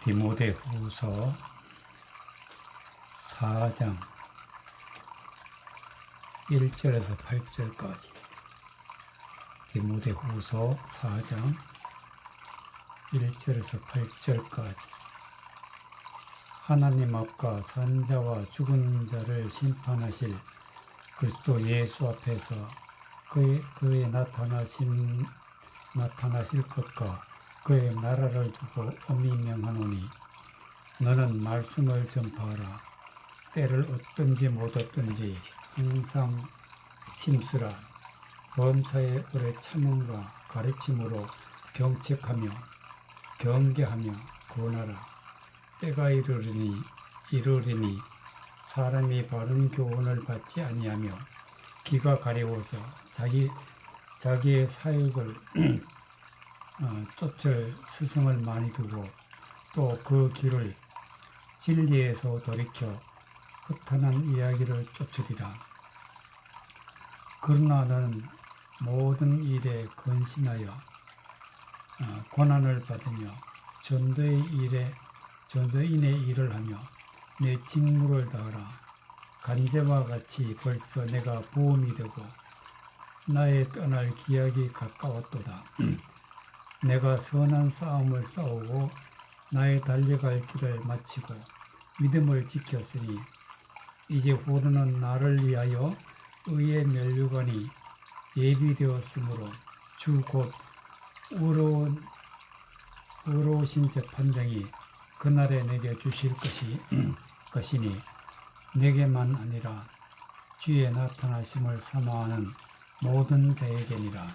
디모데후서 4장 1절에서 8절까지. 디모데후서 4장 1절에서 8절까지. 하나님 앞과 산자와 죽은 자를 심판하실 그리스도 예수 앞에서 그의 나타나실 것과 그의 나라를 두고 엄히 명하노니, 너는 말씀을 전파하라. 때를 얻든지 못 얻든지 항상 힘쓰라. 범사에 오래 참음과 가르침으로 경책하며 경계하며 권하라. 때가 이르리니 사람이 바른 교훈을 받지 아니하며 귀가 가려워서 자기의 사역을 쫓을 스승을 많이 두고 또 그 길을 진리에서 돌이켜 허탄한 이야기를 쫓으리라. 그러나 너는 모든 일에 근신하여 고난을 받으며 전도인의 일을 하며 내 직무를 다하라. 간제와 같이 벌써 내가 부음이 되고 나의 떠날 기약이 가까웠도다. 내가 선한 싸움을 싸우고 나의 달려갈 길을 마치고 믿음을 지켰으니 이제 후로는 나를 위하여 의의 면류관이 예비되었으므로 주 곧 의로우신 재판장이 그날에 내게 주실 것이니 내게만 아니라 주의 나타나심을 사모하는 모든 자에게니라.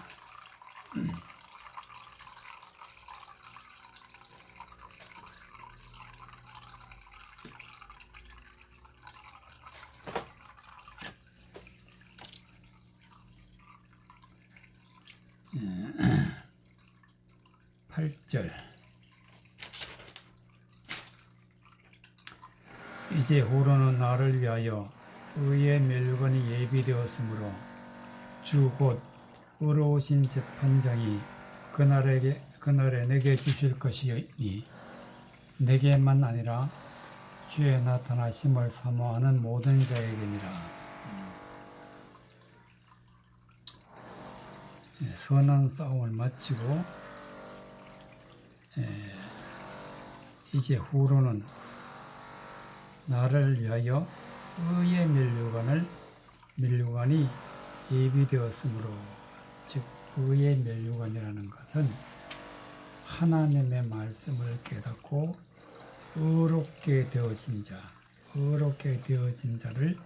8절. 이제 후로는 나를 위하여 의의 면류관이 예비되었으므로 주 곧 의로우신 재판장이 그날에 내게 주실 것이니 내게만 아니라 주의 나타나심을 사모하는 모든 자에게니라. 선한 싸움을 마치고 이제 후로는 나를 위하여 의의 면류관이 예비되었으므로, 즉 의의 면류관이라는 것은 하나님의 말씀을 깨닫고 의롭게 되어진 자를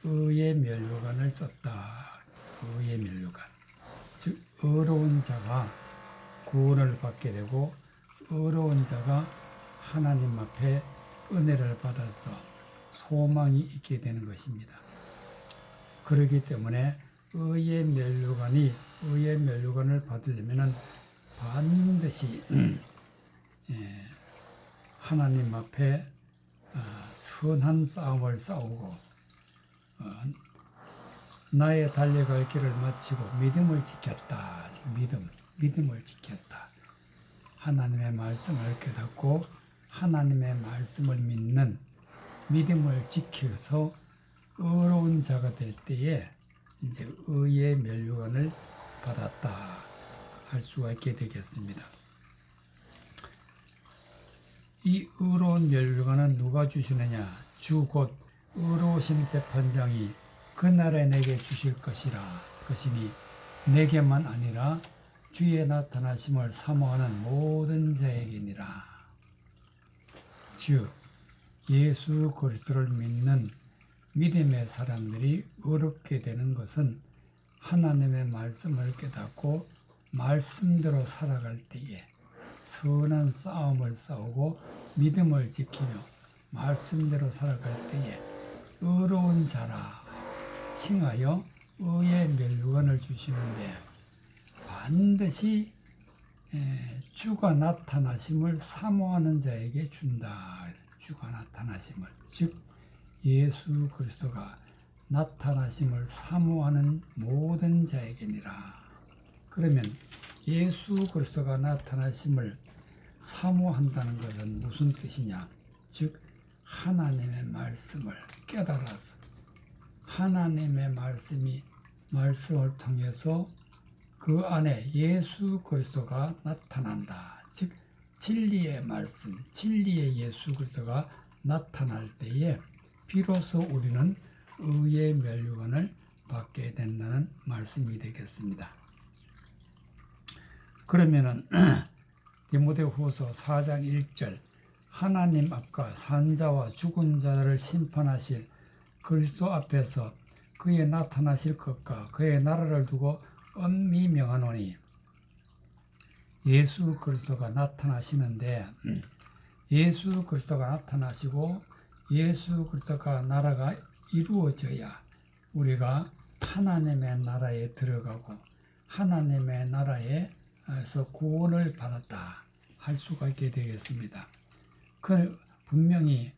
의의 면류관을 썼다. 의의 면류관, 즉 의로운 자가 구원을 받게 되고 의로운 자가 하나님 앞에 은혜를 받아서 소망이 있게 되는 것입니다. 그렇기 때문에 의의 면류관을 받으려면 반드시 하나님 앞에 선한 싸움을 싸우고 나의 달려갈 길을 마치고 믿음을 지켰다. 믿음을 지켰다. 하나님의 말씀을 깨닫고 하나님의 말씀을 믿는 믿음을 지켜서 의로운 자가 될 때에 이제 의의 면류관을 받았다 할 수가 있게 되겠습니다. 이 의로운 면류관은 누가 주시느냐? 주 곧 의로우신 재판장이 그날에 내게 주실 것이니 내게만 아니라 주의 나타나심을 사모하는 모든 자에게니라. 즉 예수 그리스도를 믿는 믿음의 사람들이 의롭게 되는 것은 하나님의 말씀을 깨닫고 말씀대로 살아갈 때에 선한 싸움을 싸우고 믿음을 지키며 말씀대로 살아갈 때에 의로운 자라 칭하여 의의 면류관을 주시는데, 반드시 주가 나타나심을 사모하는 자에게 준다. 주가 나타나심을, 즉 예수 그리스도가 나타나심을 사모하는 모든 자에게니라. 그러면 예수 그리스도가 나타나심을 사모한다는 것은 무슨 뜻이냐? 즉 하나님의 말씀을 깨달아서 하나님의 말씀을 통해서 그 안에 예수 그리스도가 나타난다. 즉 진리의 말씀, 진리의 예수 그리스도가 나타날 때에 비로소 우리는 의의 멸류관을 받게 된다는 말씀이 되겠습니다. 그러면은 디모데후서 4장 1절 하나님 앞과 산자와 죽은 자를 심판하실 그리스도 앞에서 그의 나타나실 것과 그의 나라를 두고 엄히 명하노니 예수 그리스도가 나타나시는데 예수 그리스도가 나타나시고 예수 그리스도가 나라가 이루어져야 우리가 하나님의 나라에 들어가고 하나님의 나라에서 구원을 받았다 할 수가 있게 되겠습니다. 분명히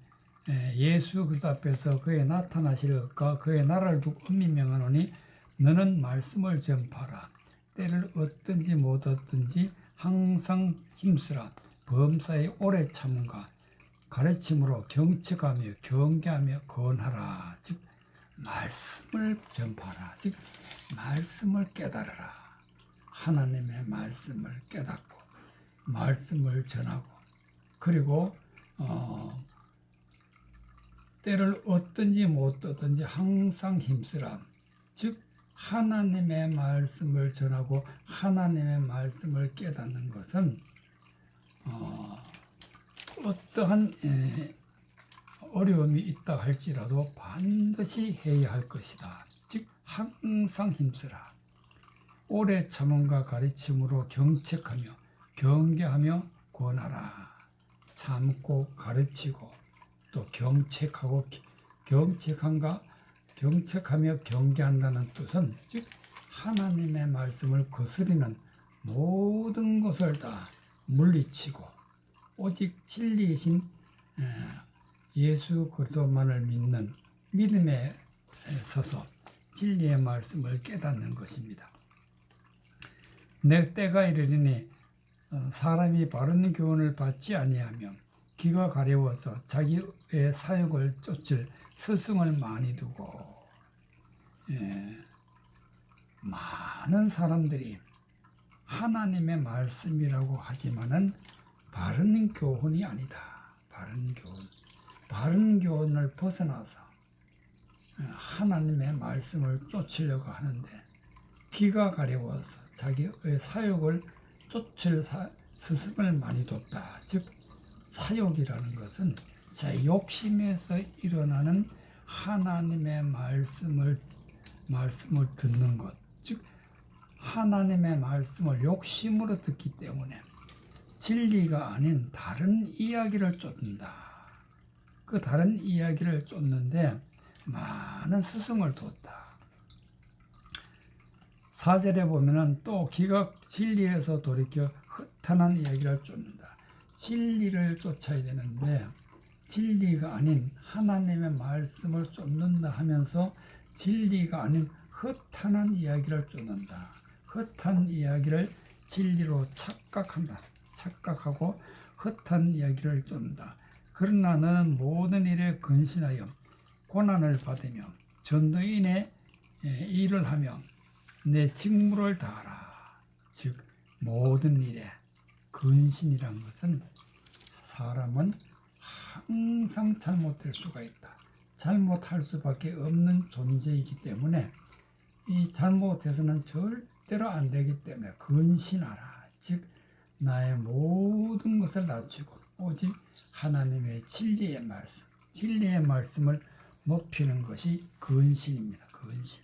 예수 그리스도 앞에서 그의 나타나실 것과 그의 나라를 두고 엄히 명하노니 너는 말씀을 전파하라. 때를 얻든지 못 얻든지 항상 힘쓰라. 범사에 오래 참음과 가르침으로 경책하며 경계하며 권하라. 즉 말씀을 전파하라. 즉 말씀을 깨달으라. 하나님의 말씀을 깨닫고 말씀을 전하고 그리고 때를 얻든지 못 얻든지 항상 힘쓰라. 즉 하나님의 말씀을 전하고 하나님의 말씀을 깨닫는 것은 어떠한 어려움이 있다 할지라도 반드시 해야 할 것이다. 즉 항상 힘쓰라. 오래 참음과 가르침으로 경책하며 경계하며 권하라. 참고 가르치고 또 경책하고 경책하며 경계한다는 뜻은 즉 하나님의 말씀을 거스리는 모든 것을 다 물리치고 오직 진리이신 예수 그리스도만을 믿는 믿음에 서서 진리의 말씀을 깨닫는 것입니다. 내 때가 이르리니 사람이 바른 교훈을 받지 아니하며 귀가 가려워서 자기의 사역을 쫓을 스승을 많이 두고 많은 사람들이 하나님의 말씀이라고 하지만은 바른 교훈이 아니다. 바른 교훈을 벗어나서 하나님의 말씀을 쫓으려고 하는데 귀가 가려워서 자기의 사역을 쫓을 스승을 많이 뒀다. 즉 사역이라는 것은 제 욕심에서 일어나는 하나님의 말씀을 듣는 것, 즉 하나님의 말씀을 욕심으로 듣기 때문에 진리가 아닌 다른 이야기를 쫓는다. 그 다른 이야기를 쫓는데 많은 스승을 뒀다. 4절에 보면은 또 귀가 진리에서 돌이켜 허탄한 이야기를 쫓는다. 진리를 쫓아야 되는데 진리가 아닌 하나님의 말씀을 쫓는다 하면서 진리가 아닌 허탄한 이야기를 쫓는다. 허탄 이야기를 진리로 착각하고 허탄 이야기를 쫓는다. 그러나 너는 모든 일에 근신하여 고난을 받으며 전도인의 일을 하며 내 직무를 다하라. 즉 모든 일에 근신이란 것은 사람은 항상 잘못될 수가 있다. 잘못할 수밖에 없는 존재이기 때문에 이 잘못해서는 절대로 안 되기 때문에 근신하라. 즉 나의 모든 것을 낮추고 오직 하나님의 진리의 말씀을 높이는 것이 근신입니다. 근신.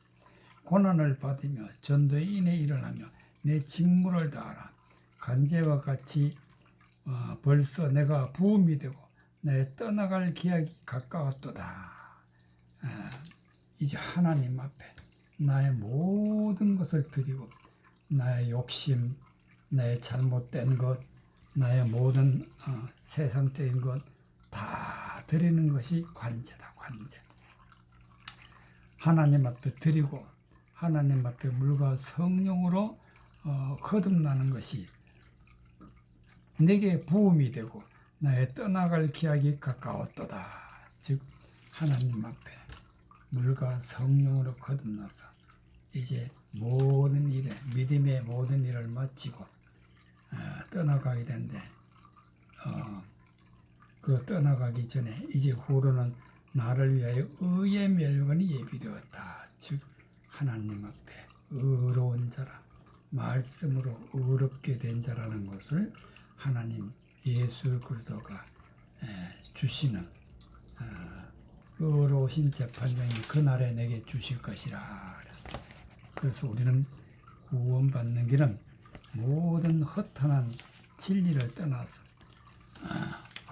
고난을 받으며 전도인의 일을 하며 내 직무를 다하라. 간제와 같이 벌써 내가 부음이 되고 내 떠나갈 기약이 가까웠도다. 이제 하나님 앞에 나의 모든 것을 드리고 나의 욕심, 나의 잘못된 것, 나의 모든 세상적인 것 다 드리는 것이 관제다. 관제. 하나님 앞에 드리고 하나님 앞에 물과 성령으로 거듭나는 것이 내게 부음이 되고 나의 떠나갈 기약이 가까웠도다. 즉 하나님 앞에 물과 성령으로 거듭나서 이제 모든 일에 믿음의 모든 일을 마치고 떠나가게 된데 그 떠나가기 전에 이제 후로는 나를 위하여 의의 멸관이 예비되었다. 즉 하나님 앞에 의로운 자라, 말씀으로 의롭게 된 자라는 것을 하나님 예수 그리스도가 주시는 의로우신 재판장이 그날에 내게 주실 것이라 그랬어. 그래서 우리는 구원받는 길은 모든 허탄한 진리를 떠나서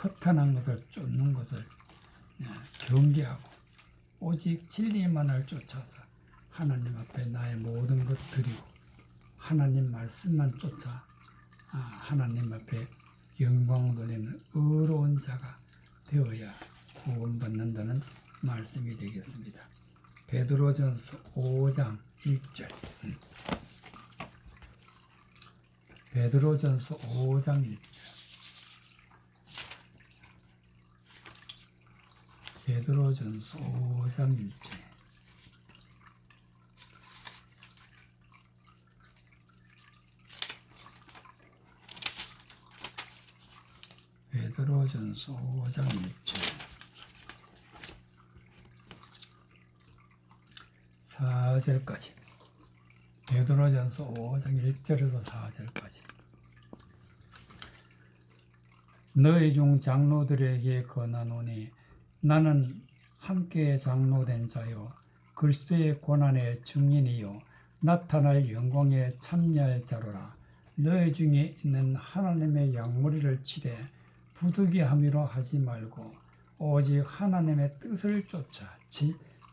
허탄한 것을 쫓는 것을 경계하고 오직 진리만을 쫓아서 하나님 앞에 나의 모든 것 드리고 하나님 말씀만 쫓아 하나님 앞에 영광 돌리는 의로운 자가 되어야 구원받는다는 말씀이 되겠습니다. 베드로전서 5장 1절. 베드로전서 5장 1절. 베드로전서 5장 1절. 베드로전서 5장 1절. 4절까지. 베드로전서 5장 1절에서 4절까지. 너희 중 장로들에게 권하노니 나는 함께 장로된 자요 그리스도의 고난의 증인이요 나타날 영광에 참여할 자로라. 너희 중에 있는 하나님의 양무리를 치되 부득이함이로 하지 말고 오직 하나님의 뜻을 쫓아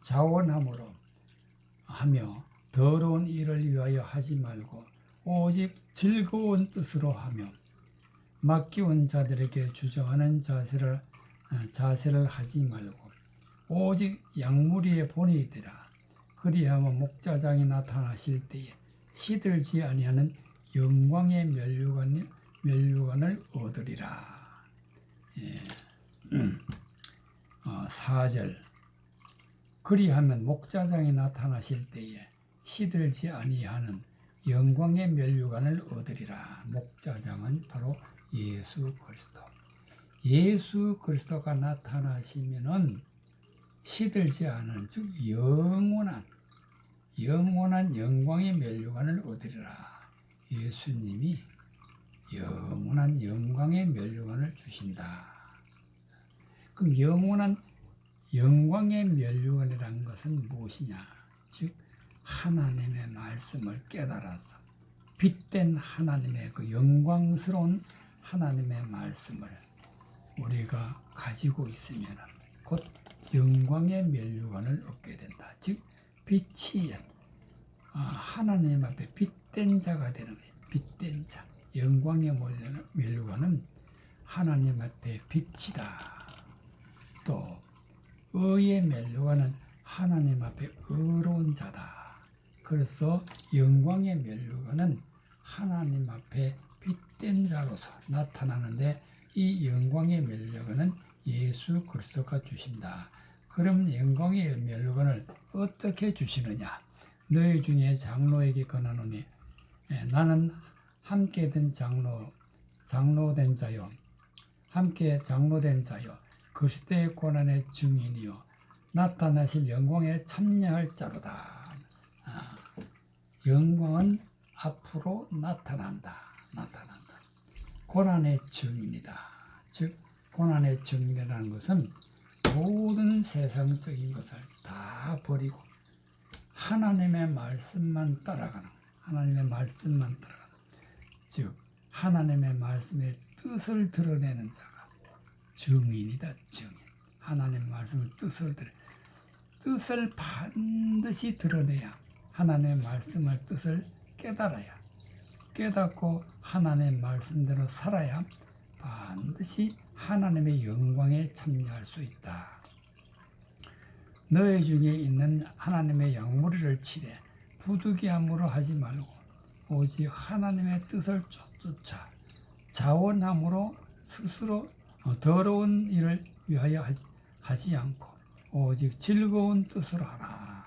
자원함으로 하며 더러운 일을 위하여 하지 말고 오직 즐거운 뜻으로 하며 맡겨온 자들에게 주저하는 자세를 하지 말고 오직 양무리의 본이 되라. 그리하면 목자장이 나타나실 때에 시들지 아니하는 영광의 멸류관을 얻으리라. 4절. 그리하면 목자장이 나타나실 때에 시들지 아니하는 영광의 멸류관을 얻으리라. 목자장은 바로 예수 그리스도. 예수 그리스도가 나타나시면은 시들지 않은 즉 영원한 영광의 멸류관을 얻으리라. 예수님이 영원한 영광의 멸류관을 주신다. 그럼 영원한 영광의 멸류관이라는 것은 무엇이냐? 즉 하나님의 말씀을 깨달아서 빛된 하나님의 그 영광스러운 하나님의 말씀을 우리가 가지고 있으면 곧 영광의 멸류관을 얻게 된다. 즉 빛이 하나님 앞에 빛된 자가 되는 것입니다. 빛된 자. 영광의 멸류관은 하나님 앞에 빛이다. 또 의의 멸류관은 하나님 앞에 의로운 자다. 그래서 영광의 멸류관은 하나님 앞에 빛된 자로서 나타나는데 이 영광의 멸류관은 예수 그리스도가 주신다. 그럼 영광의 멸류관을 어떻게 주시느냐? 너희 중에 장로에게 권하노니 나는 함께 된 장로된 자요 함께 장로된 자요 그리스도의 고난의 증인이요 나타나실 영광에 참여할 자로다. 영광은 앞으로 나타난다. 고난의 증인이다. 즉 고난의 증인이라는 것은 모든 세상적인 것을 다 버리고 하나님의 말씀만 따라가는 즉 하나님의 말씀의 뜻을 드러내는 자가 증인이다. 증인. 하나님의 말씀의 뜻을 반드시 드러내야 하나님의 말씀의 뜻을 깨닫고 하나님의 말씀대로 살아야 반드시 하나님의 영광에 참여할 수 있다. 너희 중에 있는 하나님의 양무리를 치되 부득이함으로 하지 말고 오직 하나님의 뜻을 쫓아 자원함으로 스스로 더러운 일을 위하여 하지 않고 오직 즐거운 뜻으로 하라.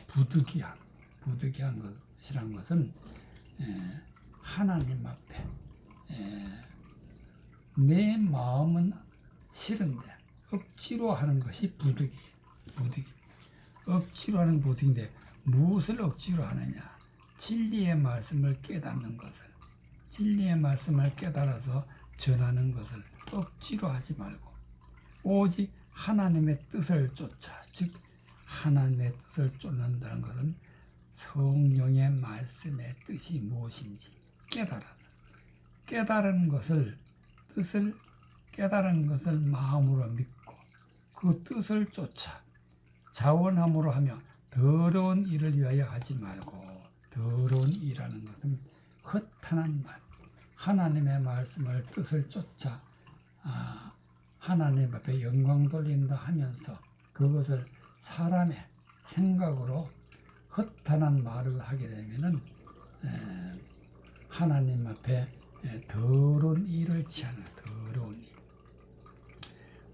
부득이한 것이란 것은 하나님 앞에 내 마음은 싫은데 억지로 하는 것이 부득이. 억지로 하는 부득인데 무엇을 억지로 하느냐? 진리의 말씀을 깨닫는 것을, 진리의 말씀을 깨달아서 전하는 것을 억지로 하지 말고 오직 하나님의 뜻을 쫓아, 즉 하나님의 뜻을 쫓는다는 것은 성령의 말씀의 뜻이 무엇인지 깨달아서 깨달은 것을 마음으로 믿고 그 뜻을 쫓아 자원함으로 하며 더러운 일을 위하여 하지 말고, 더러운 일하는 것은 허탄한 말, 하나님의 말씀을 뜻을 쫓아 하나님 앞에 영광 돌린다 하면서 그것을 사람의 생각으로 허탄한 말을 하게 되면은 하나님 앞에 더러운 일을 취하는, 더러운 일.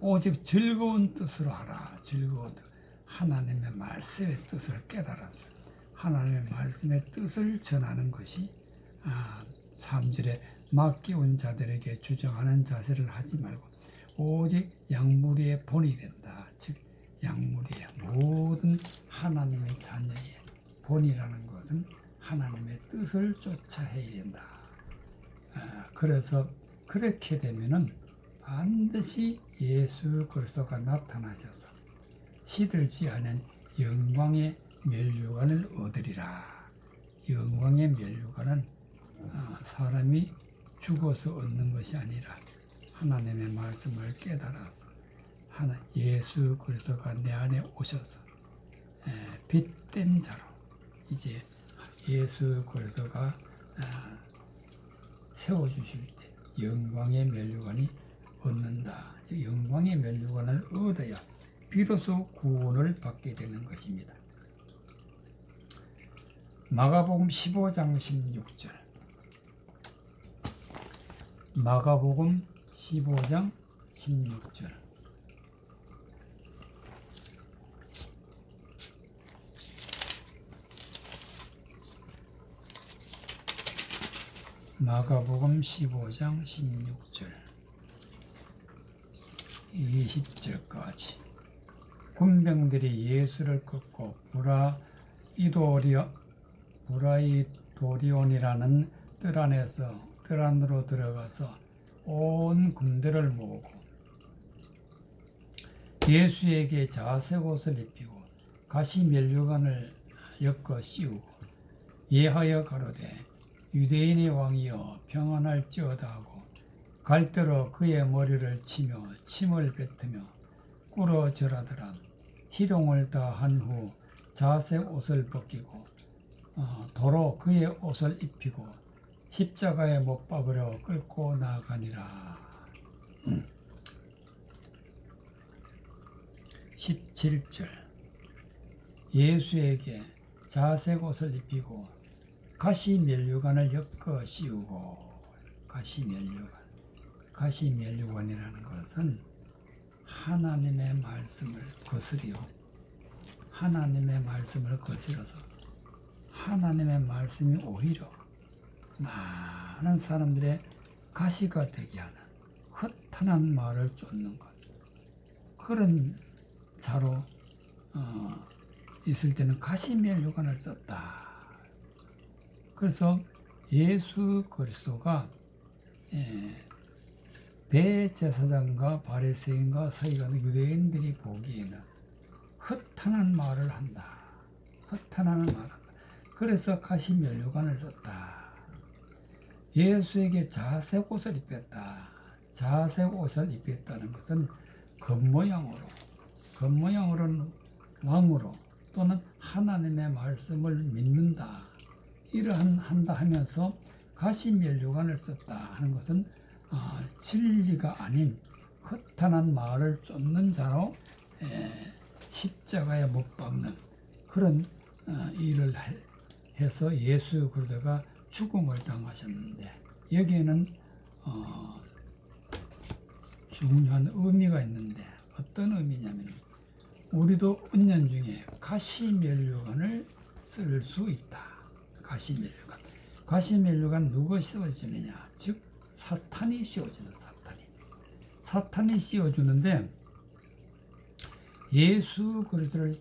오직 즐거운 뜻으로 하라. 즐거운 뜻. 하나님의 말씀의 뜻을 깨달아서 하나님의 말씀의 뜻을 전하는 것이 3절에 맡겨온 자들에게 주장하는 자세를 하지 말고 오직 양무리의 본이 된다. 즉 양무리의 모든 하나님의 자녀의 본이라는 것은 하나님의 뜻을 쫓아 해야 된다. 그래서 그렇게 되면은 반드시 예수 그리스도가 나타나셔서 시들지 않은 영광의 면류관을 얻으리라. 영광의 면류관은 사람이 죽어서 얻는 것이 아니라 하나님의 말씀을 깨달아서 예수 그리스도가 내 안에 오셔서 빛된 자로 이제 예수 그리스도가 세워주실 때 영광의 면류관이 얻는다. 즉 영광의 면류관을 얻어야 비로소 구원을 받게 되는 것입니다. 마가복음 15장 16절. 마가복음 15장 16절. 마가복음 15장 16절 20절까지. 군병들이 예수를 꺾고 브라이도리온이라는 뜰 안으로 들어가서 온 군대를 모으고 예수에게 자색 옷을 입히고 가시 면류관을 엮어 씌우고 예하여 가로되 유대인의 왕이여 평안할지어다 하고 갈대로 그의 머리를 치며 침을 뱉으며 꿇어 절하더라. 희롱을 다 한 후 자색 옷을 벗기고 도로 그의 옷을 입히고 십자가에 못 박으려 끌고 나가니라. 17절. 예수에게 자색 옷을 입히고 가시 면류관을 엮어 씌우고. 가시 면류관이라는 것은 하나님의 말씀을 거스려서 하나님의 말씀이 오히려 많은 사람들의 가시가 되게 하는 허탄한 말을 쫓는 것. 그런 자로 있을 때는 가시 면류관을 썼다. 그래서 예수 그리스도가 대제사장과 바리새인과 서기관 유대인들이 보기에는 허탄한 말을 한다. 그래서 가시 면류관을 썼다. 예수에게 자색 옷을 입혔다. 자색 옷을 입혔다는 것은 겉모양으로는 왕으로 또는 하나님의 말씀을 믿는다. 한다 하면서 가시 면류관을 썼다 하는 것은 진리가 아닌 허탄한 말을 쫓는 자로 십자가에 못 박는 그런 일을 해서 예수 그리스도가 죽음을 당하셨는데 여기에는 중요한 의미가 있는데 어떤 의미냐면 우리도 은연중에 가시면류관을 쓸 수 있다. 가시면류관. 가시면류관 누가 씌워주느냐? 즉 사탄이 씌워주는 사탄이 씌워주는데 예수 그리스도를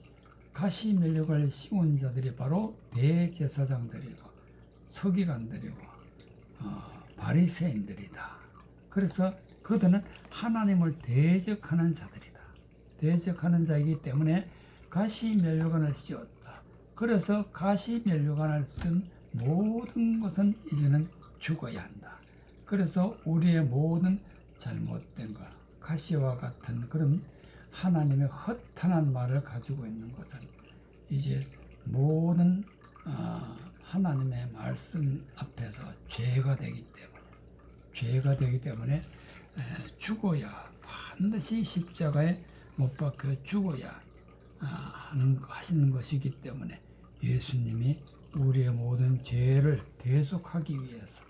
가시면류관을 씌운 자들이 바로 대제사장들이고 서기관들이고 바리새인들이다. 그래서 그들은 하나님을 대적하는 자들이다. 대적하는 자이기 때문에 가시면류관을 씌웠다. 그래서 가시면류관을 쓴 모든 것은 이제는 죽어야 한다. 그래서 우리의 모든 잘못된 것, 가시와 같은 그런 하나님의 허탄한 말을 가지고 있는 것은 이제 모든 하나님의 말씀 앞에서 죄가 되기 때문에 죽어야 반드시 십자가에 못 박혀 죽어야 하시는 것이기 때문에 예수님이 우리의 모든 죄를 대속하기 위해서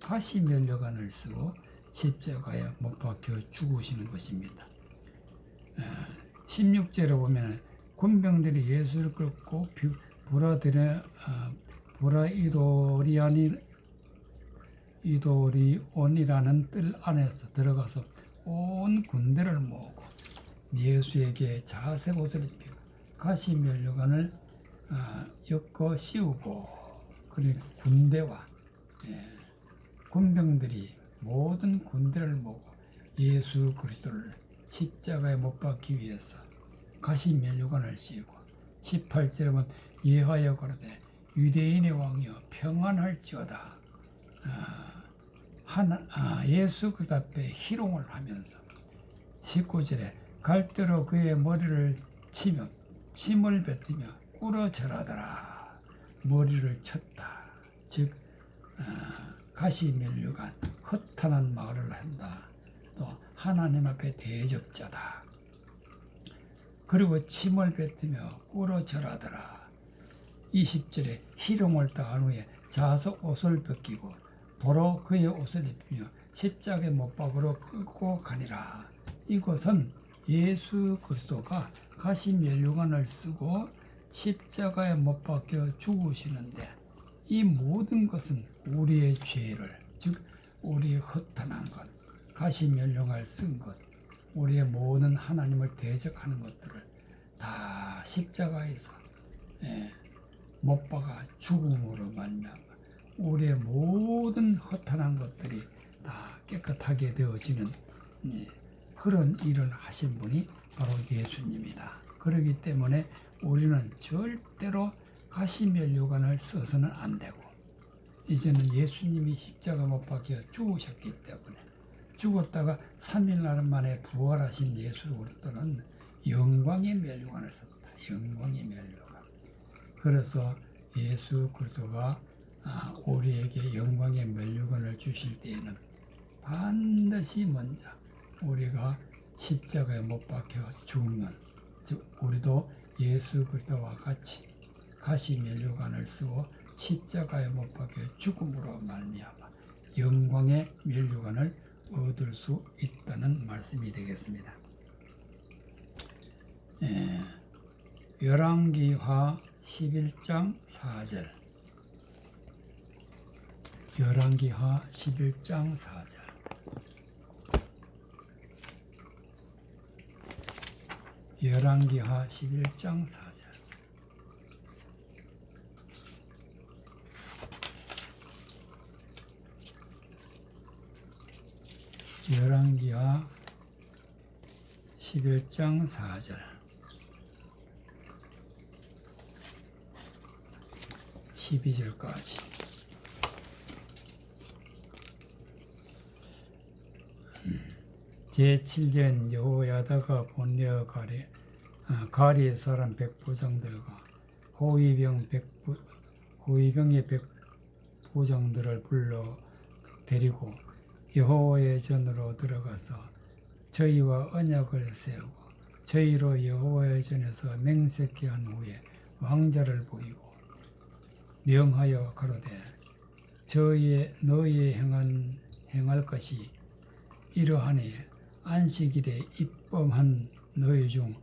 가시면류관을 쓰고 십자가에 못 박혀 죽으시는 것입니다. 16절에 보면 군병들이 예수를 끌고 이도리온이라는 뜰 안에서 들어가서 온 군대를 모으고 예수에게 자색 옷을 입히고 가시면류관을 엮어 씌우고 그러니까 군대와 군병들이 모든 군대를 모으고 예수 그리스도를 십자가에 못 박기 위해서 가시면류관을 씌우고 18절에 보면 예하여 가로되 유대인의 왕이여 평안할지어다. 예수 그리스도 앞에 희롱을 하면서 19절에 갈대로 그의 머리를 치며 침을 뱉으며 꿇어 절하더라. 머리를 쳤다. 즉 가시면류관 허탄한 말을 한다. 또 하나님 앞에 대적자다. 그리고 침을 뱉으며 꿇어 절하더라. 20절에 희롱을 당한 후에 자석 옷을 벗기고 도로 그의 옷을 입히며 십자가에 못 박으러 끌고 가니라. 이것은 예수 그리스도가 가시면류관을 쓰고 십자가에 못 박혀 죽으시는데 이 모든 것은 우리의 죄를, 즉 우리의 허탄한 것, 가시면류관을 쓴 것, 우리의 모든 하나님을 대적하는 것들을 다 십자가에서 못 박아 죽음으로 말미암아 우리의 모든 허탄한 것들이 다 깨끗하게 되어지는 그런 일을 하신 분이 바로 예수님이다. 그렇기 때문에 우리는 절대로 가시면류관을 써서는 안 되고 이제는 예수님이 십자가 못 박혀 죽으셨기 때문에 죽었다가 3일 만에 부활하신 예수 그리스도는 영광의 면류관을 썼다. 영광의 면류관. 그래서 예수 그리스도가 우리에게 영광의 면류관을 주실 때에는 반드시 먼저 우리가 십자가에 못 박혀 죽으면 즉 우리도 예수 그리스도와 같이 가시면류관을 쓰고 십자가에 못 박혀 죽음으로 말미암아 영광의 면류관을 얻을 수 있다는 말씀이 되겠습니다. 열왕기하 11장 4절 열왕기하 11장 4절 열왕기하 11장 4절 열왕기하 11장 4절 12절까지 제7년 여호야다가 본려 가리 사람 백부장들과 호위병의 백부장들을 불러 데리고 여호와의 전으로 들어가서 저희와 언약을 세우고 저희로 여호와의 전에서 맹세케 한 후에 왕자를 보이고 명하여 가로되 너희의 행한 행할 것이 이러하니 안식일에 입범한 너희 중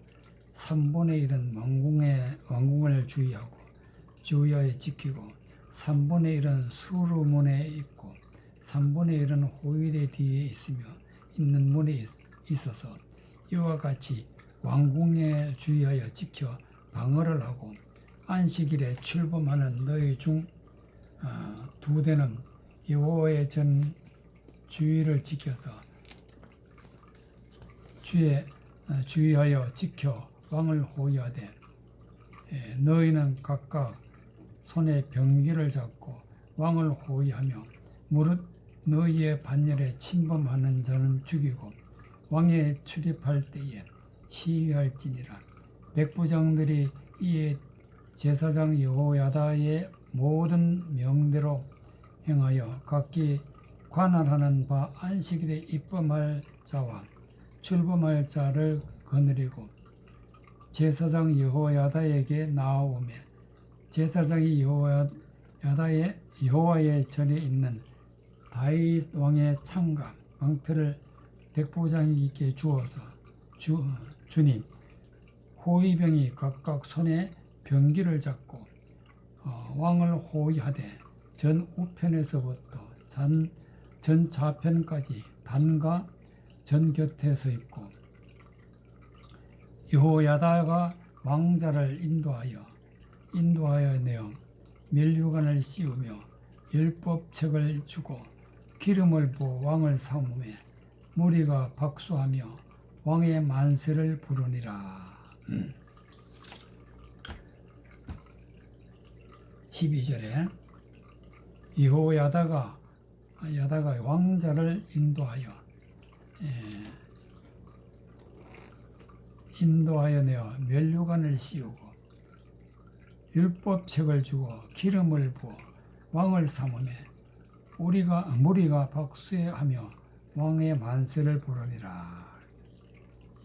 3분의 1은 왕궁을 주의하여 지키고 3분의 1은 수루문에 있고 3분의 1은 호일의 뒤에 있는 문에 있어서 이와 같이 왕궁에 주의하여 지켜 방어를 하고 안식일에 출범하는 너희 중 2대는 여호와의 전 주의를 지켜서 주의하여 지켜 왕을 호위하되 너희는 각각 손에 병기를 잡고 왕을 호위하며 무릇 너희의 반열에 침범하는 자는 죽이고 왕에 출입할 때에 시위할지니라. 백부장들이 이에 제사장 여호야다의 모든 명대로 행하여 각기 관할하는 바 안식일에 입범할 자와 출범할 자를 거느리고 제사장 여호야다에게 나아오매 제사장이 여호와의 전에 있는 다윗 왕의 창과 방패를 백부장에게 주어서 주님 호위병이 각각 손에 병기를 잡고 왕을 호위하되 전 우편에서부터 전 좌편까지 단과 전 곁에 서 있고 여호야다가 왕자를 인도하여 내어 면류관을 씌우며 율법책을 주고 기름을 부어 왕을 삼으며 무리가 박수하며 왕의 만세를 부르니라. 12절에 여호야다가 왕자를 인도하여 내어 면류관을 씌우고 율법책을 주고 기름을 부어 왕을 삼으며 무리가 박수하며 왕의 만세를 부르니라.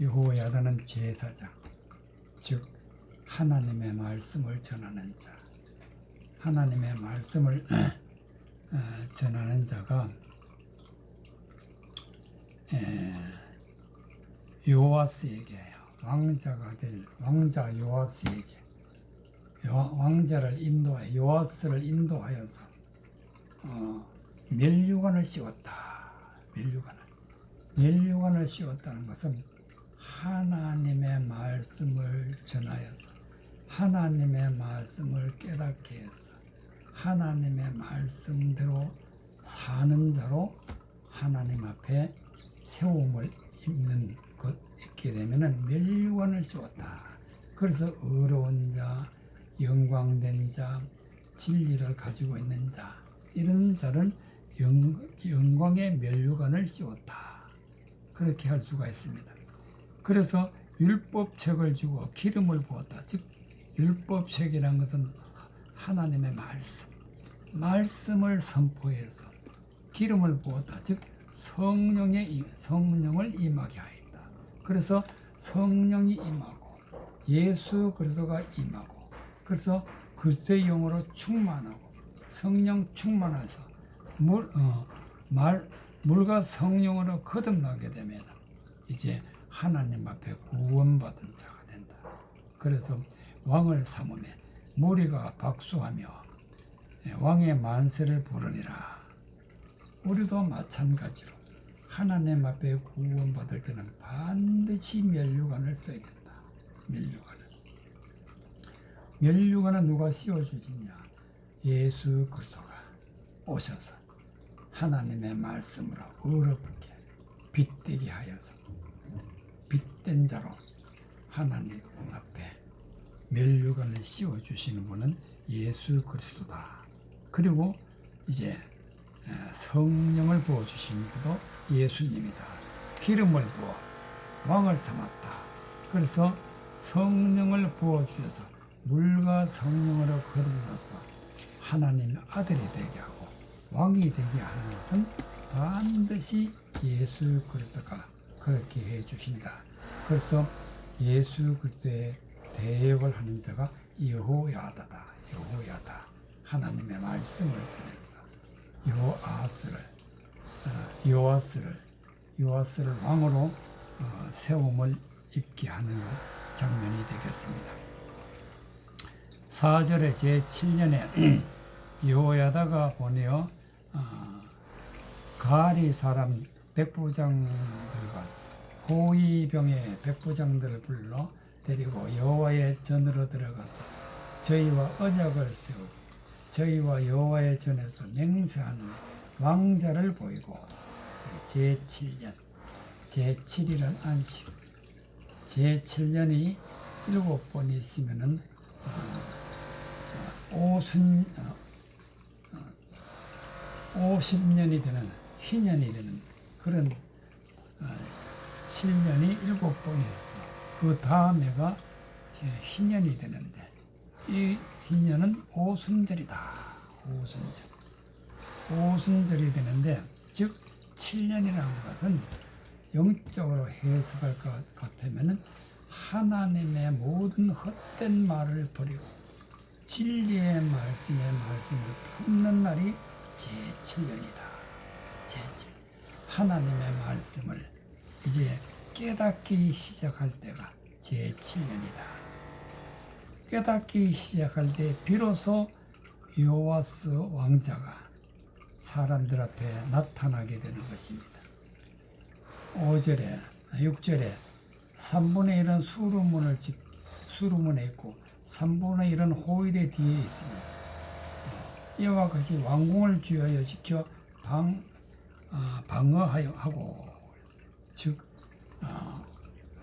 여호야다는 제사장, 즉 하나님의 말씀을 전하는 자, 하나님의 말씀을 전하는 자가 요아스에게 왕자가 될 왕자 요아스에게 왕자를 인도하여 요아스를 인도하여서 면류관을 씌웠다. 면류관을 씌웠다는 것은 하나님의 말씀을 전하여서 하나님의 말씀을 깨닫게 해서 하나님의 말씀대로 사는 자로 하나님 앞에 세움을 있게 되면은 면류관을 씌웠다. 그래서 의로운 자, 영광된 자, 진리를 가지고 있는 자, 이런 자는 영광의 면류관을 씌웠다. 그렇게 할 수가 있습니다. 그래서 율법책을 주고 기름을 부었다. 즉 율법책이라는 것은 하나님의 말씀을 선포해서 기름을 부었다. 즉 성령을 임하게 하였다. 그래서 성령이 임하고 예수 그리스도가 임하고 그래서 그리스도의 영으로 충만하고 성령 충만해서 물과 성령으로 거듭나게 되면 이제 하나님 앞에 구원받은 자가 된다. 그래서 왕을 삼으며 무리가 박수하며 왕의 만세를 부르니라. 우리도 마찬가지로 하나님 앞에 구원받을 때는 반드시 면류관을 써야 된다. 면류관은 누가 씌워주지냐? 예수 그리스도가 오셔서 하나님의 말씀으로 의롭게 빛되게 하여서 빛된 자로 하나님 앞에 면류관을 씌워주시는 분은 예수 그리스도다. 그리고 이제 성령을 부어주시는 분도 예수님이다. 기름을 부어 왕을 삼았다. 그래서 성령을 부어주셔서 물과 성령으로 거듭나서 하나님의 아들이 되게 하고 왕이 되게 하는 것은 반드시 예수 그리스도가 그렇게 해주신다. 그래서 예수 그리스도의 대역을 하는 자가 여호야다다. 하나님의 말씀을 전해서 여호아스를 요아스를 왕으로 세움을 입게 하는 장면이 되겠습니다. 4절에 제7년에 여호야다가 보내어 가리 사람 백부장들과 호위병의 백부장들을 불러 데리고 여호와의 전으로 들어가서 저희와 언약을 세우고 저희와 여호와의 전에서 맹세하는 왕자를 보이고 제7년 제7일은 안식 제7년이 7번이 있으면은 50년이 되는 희년이 되는 그런 7년이 7번이 있어. 그 다음에가 희년이 되는데 이 희년은 오순절이다. 오순절이 되는데 즉 7년이라는 것은 영적으로 해석할 것 같으면은 하나님의 모든 헛된 말을 버리고 진리의 말씀을 품는 날이 제7년이다. 하나님의 말씀을 이제 깨닫기 시작할 때가 제7년이다. 깨닫기 시작할 때 비로소 요아스 왕자가 사람들 앞에 나타나게 되는 것입니다. 5절에 6절에 3분의 1은 수르문에 있고 3분의 1은 호일의 뒤에 있습니다. 이와 같이 왕궁을 주하여 지켜 방어하고 즉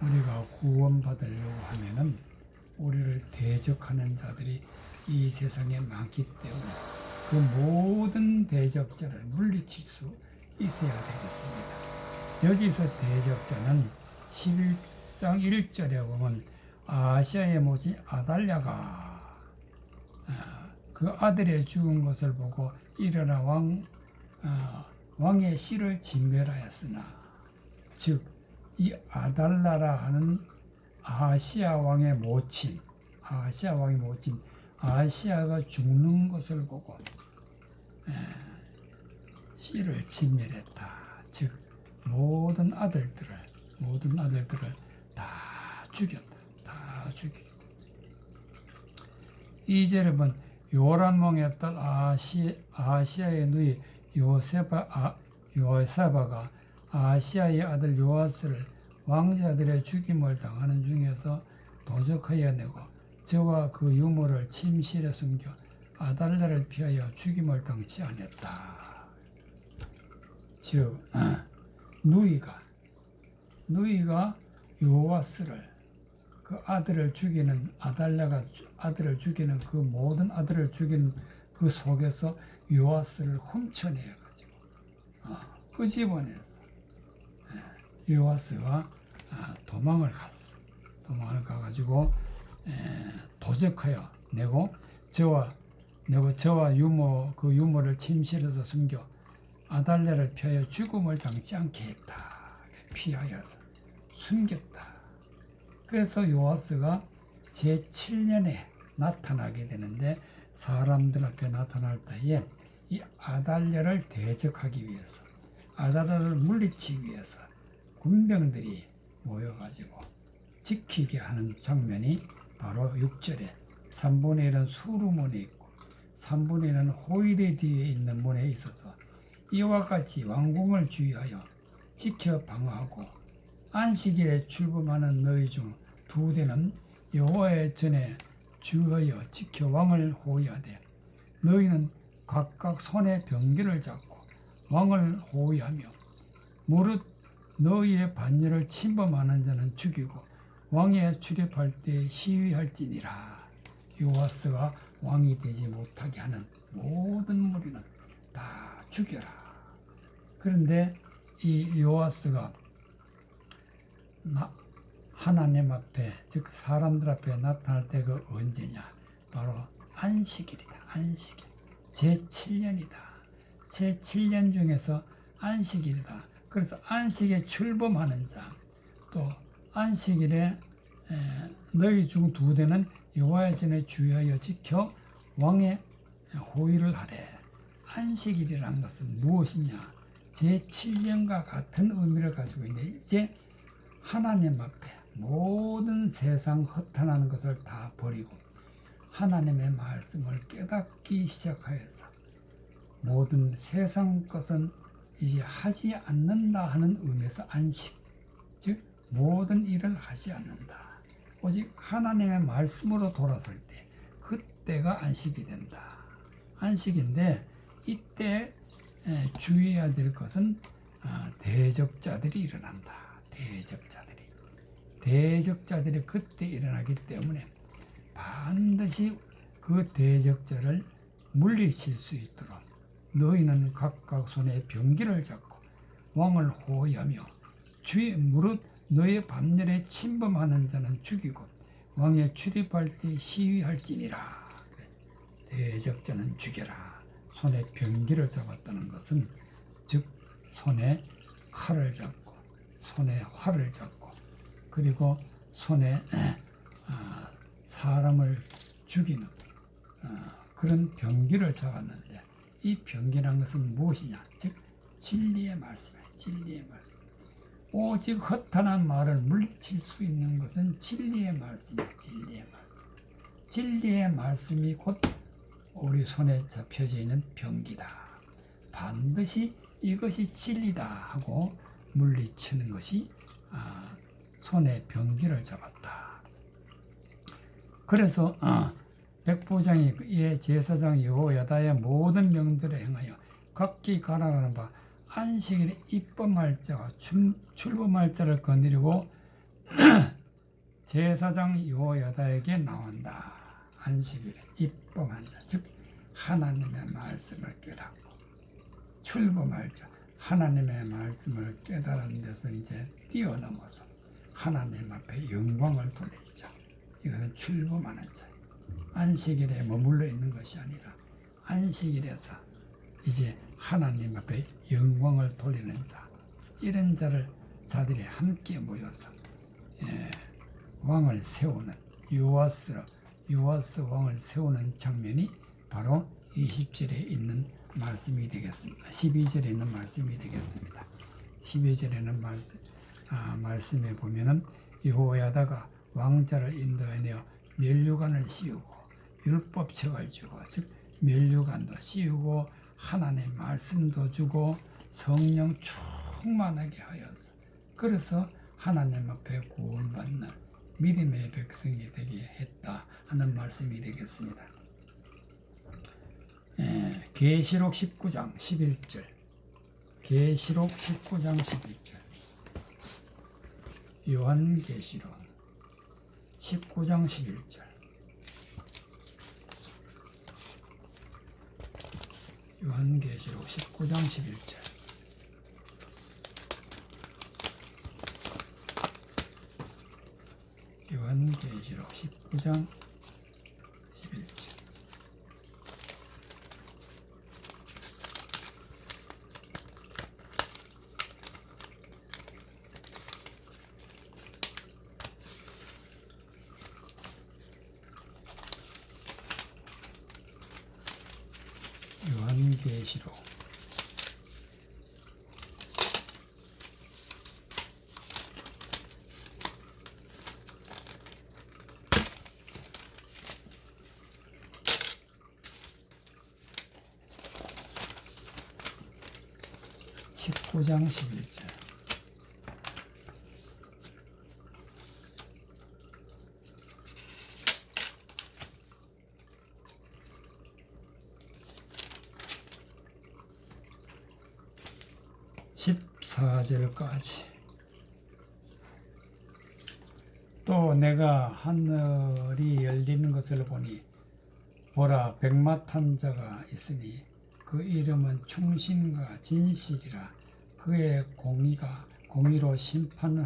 우리가 구원받으려고 하면은 우리를 대적하는 자들이 이 세상에 많기 때문에 그 모든 대적자를 물리칠 수 있어야 되겠습니다. 여기서 대적자는 11장 1절에 보면 아시아의 모지 아달랴가 그 아들의 죽은 것을 보고 일어나 왕의 씨를 진멸하였으나 즉 이 아달라라 하는 아시아 왕의 모친 아시아가 죽는 것을 보고 씨를 진멸했다. 즉 모든 아들들을 다 죽였다. 다 죽였다. 2절에 보면 요람 왕의 딸 아시아의 누이 요세바가 아시아의 아들 요아스를 왕자들의 죽임을 당하는 중에서 도적하여 내고 저와 그 유모를 침실에 숨겨 아달랴를 피하여 죽임을 당치 아니었다. 즉 누이가 요아스를 그 아들을 죽이는 아달랴가 아들을 죽이는 그 모든 아들을 죽이는 그 속에서 요아스를 훔쳐내가지고 끄집어내서 요아스가 도망을 가가지고 도적하여 내고 저와 유모를 침실에서 숨겨 아달랴를 피하여 죽음을 당치 않게 했다. 피하여서 숨겼다. 그래서 요아스가 제7년에 나타나게 되는데 사람들 앞에 나타날 때에 이 아달랴를 대적하기 위해서 아달랴를 물리치기 위해서 군병들이 모여가지고 지키게 하는 장면이 바로 6절에 3분의 1은 수루문에 있고 3분의 1은 호일의 뒤에 있는 문에 있어서 이와 같이 왕궁을 주의하여 지켜 방어하고 안식일에 출범하는 너희 중 2대는 여호와의 전에 주의하여 지켜 왕을 호위하되 너희는 각각 손에 병기를 잡고 왕을 호위하며 무릇 너희의 반열을 침범하는 자는 죽이고 왕에 출입할 때 시위할지니라. 요아스가 왕이 되지 못하게 하는 모든 무리는 다 죽여라. 그런데 이 요아스가 하나님 앞에 즉 사람들 앞에 나타날 때가 언제냐? 바로 안식일이다. 안식일. 제7년이다. 제7년 중에서 안식일이다. 그래서 안식에 출범하는 자, 또 안식일에 너희 중 2대는 여호와의 전에 주의하여 지켜 왕의 호위를 하되 안식일이라는 것은 무엇이냐? 제7년과 같은 의미를 가지고 있는데 이제 하나님 앞에 모든 세상 허탄한 것을 다 버리고 하나님의 말씀을 깨닫기 시작하여서 모든 세상 것은 이제 하지 않는다 하는 의미에서 안식, 즉 모든 일을 하지 않는다. 오직 하나님의 말씀으로 돌아설 때 그때가 안식이 된다. 안식인데 이때 주의해야 될 것은 대적자들이 일어난다. 대적자들이 그때 일어나기 때문에 반드시 그 대적자를 물리칠 수 있도록 너희는 각각 손에 병기를 잡고 왕을 호위하며 주의 무릇 너의 밤열에 침범하는 자는 죽이고 왕에 출입할 때 시위할지니라. 대적자는 죽여라. 손에 병기를 잡았다는 것은 즉 손에 칼을 잡고 손에 활을 잡고 그리고 손에 사람을 죽이는 그런 병기를 잡았는데 이 병기란 것은 무엇이냐? 즉 진리의 말씀이에요. 진리의 말씀. 오직 허탄한 말을 물리칠 수 있는 것은 진리의 말씀이에요. 진리의 말씀이 곧 우리 손에 잡혀져 있는 병기다. 반드시 이것이 진리다 하고 물리치는 것이 손에 병기를 잡았다. 그래서 백부장이 이에 제사장 여호야다의 모든 명들에 행하여 각기 가라라는 바 안식일에 입범할 자와 출범할 자를 거느리고 제사장 여호야다에게 나온다. 안식일에 입범한 자, 즉 하나님의 말씀을 깨닫고 출범할 자, 하나님의 말씀을 깨달은 데서 이제 뛰어넘어서 하나님 앞에 영광을 돌릴 자, 이것은 출범하는 자. 안식일에 머물러 있는 것이 아니라 안식일에서 이제 하나님 앞에 영광을 돌리는 자, 이런 자들이 함께 모여서 왕을 세우는 요아스 왕을 세우는 장면이 바로 20절에 있는 말씀이 되겠습니다. 12절에 있는 말씀이 되겠습니다. 12절에는 말씀에 보면은 여호야다가 왕자를 인도하여 면류관을 씌우고 율법책을 주고 즉 면류관도 씌우고 하나님의 말씀도 주고 성령 충만하게 하여서 그래서 하나님 앞에 구원받는 믿음의 백성이 되게 했다 하는 말씀이 되겠습니다. 계시록 19장 11절 계시록 19장 11절 요한계시록 19장 11절 요한계시록 19장 11절 요한계시록 19장 11절 요한계시록 19장 11절 14절까지 또 내가 하늘이 열리는 것을 보니 보라 백마 탄 자가 있으니 그 이름은 충신과 진실이라 그의 공의로 심판을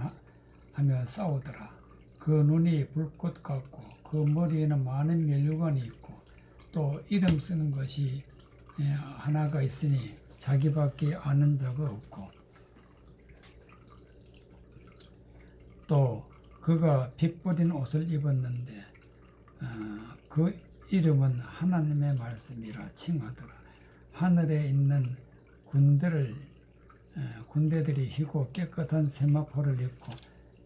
하며 싸우더라. 그 눈이 불꽃 같고 그 머리에는 많은 면류관이 있고 또 이름 쓰는 것이 하나가 있으니 자기밖에 아는 자가 없고 또 그가 핏 뿌린 옷을 입었는데 그 이름은 하나님의 말씀이라 칭하더라. 하늘에 있는 군대를 군대들이 희고 깨끗한 세마포를 입고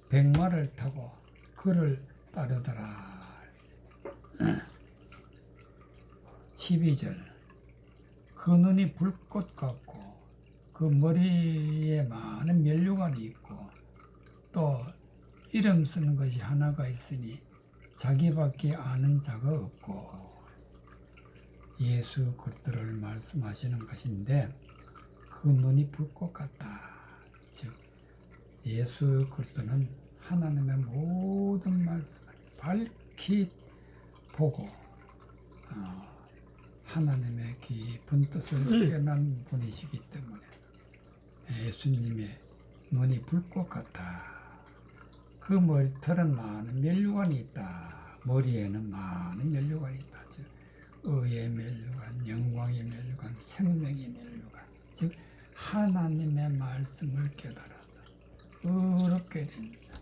백마를 타고 그를 따르더라. 12절 그 눈이 불꽃 같고 그 머리에 많은 면류관이 있고 또 이름 쓰는 것이 하나가 있으니 자기밖에 아는 자가 없고 예수 그리스도를 말씀하시는 것인데 그 눈이 불꽃 같다. 즉 예수 그리스도는 하나님의 모든 말씀을 밝히 보고 하나님의 깊은 뜻을 깨닫는 분이시기 때문에 예수님의 눈이 불꽃 같다. 그 머리털은 많은 면류관이 있다. 머리에는 많은 면류관이 있다. 즉 의의 면류관, 영광의 면류관, 생명의 면류관. 즉 하나님의 말씀을 깨달아서 의롭게 된 자,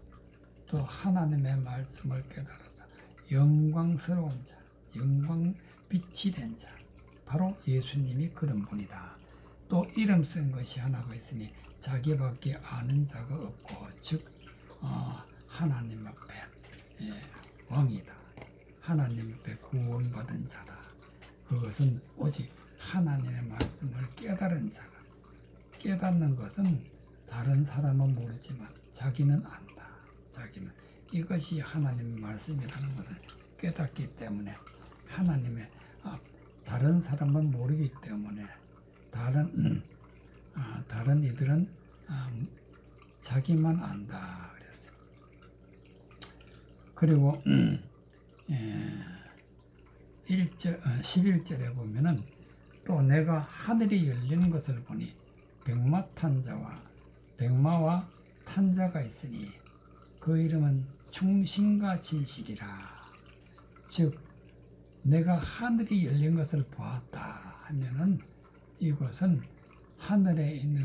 또 하나님의 말씀을 깨달아서 영광스러운 자, 영광 빛이 된 자, 바로 예수님이 그런 분이다. 또 이름 쓴 것이 하나가 있으니 자기밖에 아는 자가 없고 즉 하나님 앞에 왕이다. 하나님 앞에 구원받은 자다. 그것은 오직 하나님의 말씀을 깨달은 자가, 깨닫는 것은 다른 사람은 모르지만 자기는 안다. 자기는 이것이 하나님의 말씀이라는 것을 깨닫기 때문에 하나님의 다른 사람은 모르기 때문에 다른 이들은 자기만 안다 그랬어요. 그리고 11절에 보면은 또 내가 하늘이 열리는 것을 보니 백마와 탄자가 있으니 그 이름은 충신과 진실이라. 즉 내가 하늘이 열린 것을 보았다 하면은 이것은 하늘에 있는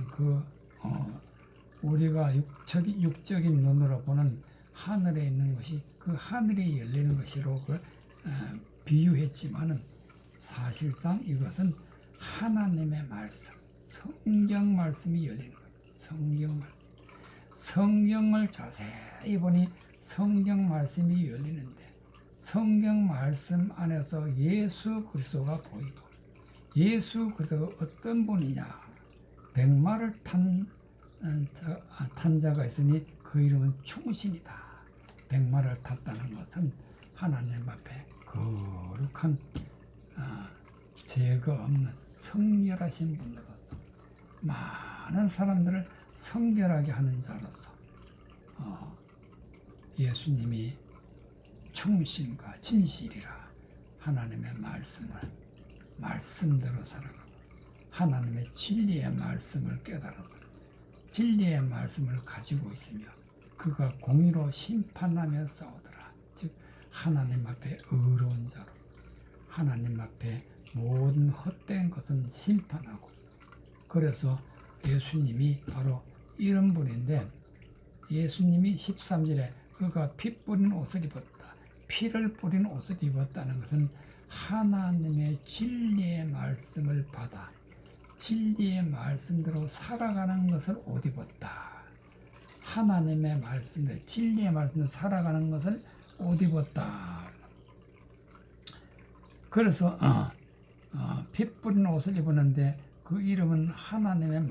우리가 육적인 눈으로 보는 하늘에 있는 것이 그 하늘이 열리는 것으로 비유했지만은 사실상 이것은 하나님의 말씀, 성경 말씀이 열리는 것. 성경 말씀. 성경을 자세히 보니 성경 말씀이 열리는데 성경 말씀 안에서 예수 그리스도가 보이고 예수 그리스도가 어떤 분이냐? 백마를 탄 자가 있으니 그 이름은 충신이다. 백마를 탔다는 것은 하나님 앞에 거룩한 죄가 없는 성결하신 분으로서 많은 사람들을 성결하게 하는 자로서 예수님이 충신과 진실이라 하나님의 말씀대로 살아가고 하나님의 진리의 말씀을 깨달아서 진리의 말씀을 가지고 있으며 그가 공의로 심판하며 싸우더라. 즉 하나님 앞에 의로운 자로 하나님 앞에 모든 헛된 것은 심판하고 그래서 예수님이 바로 이런 분인데 예수님이 13절에 그가 피 뿌린 옷을 입었다. 피를 뿌린 옷을 입었다는 것은 하나님의 진리의 말씀을 받아 진리의 말씀대로 살아가는 것을 옷 입었다. 하나님의 말씀대로 진리의 말씀대로 살아가는 것을 옷 입었다. 그래서 피 뿌린 옷을 입었는데 그 이름은 하나님의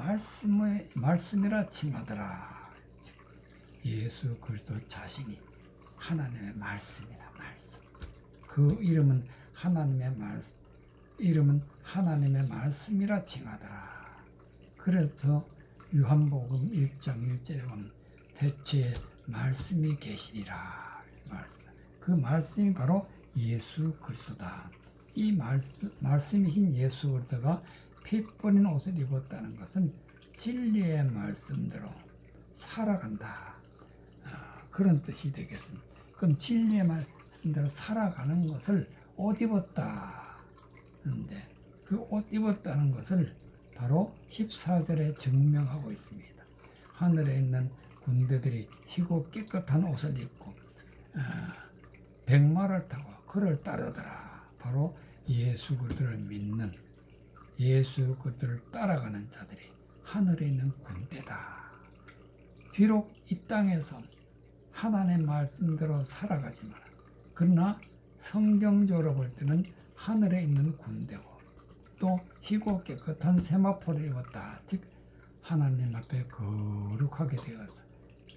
말씀이라 칭하더라. 예수 그리스도 자신이 하나님의 말씀이다. 말씀. 그 이름은 하나님의 말씀이라 칭하더라. 그래서 요한복음 1장 1절에 보면 태초에 말씀이 계시니라. 그 말씀이 바로 예수 그리스도다. 이 말씀이신 예수 그리스도가 피 뿌린 옷을 입었다는 것은 진리의 말씀대로 살아간다. 그런 뜻이 되겠습니다. 그럼 진리의 말씀대로 살아가는 것을 옷 입었다. 그런데 그 옷 입었다는 것을 바로 14절에 증명하고 있습니다. 하늘에 있는 군대들이 희고 깨끗한 옷을 입고 백마를 타고 그를 따르더라. 바로 예수 그리스도를 믿는 예수 그리스도를 따라가는 자들이 하늘에 있는 군대다. 비록 이 땅에서 하나님의 말씀대로 살아가지만 그러나 성경적으로 볼 때는 하늘에 있는 군대고 또 희고 깨끗한 세마포를 입었다. 즉 하나님 앞에 거룩하게 되어서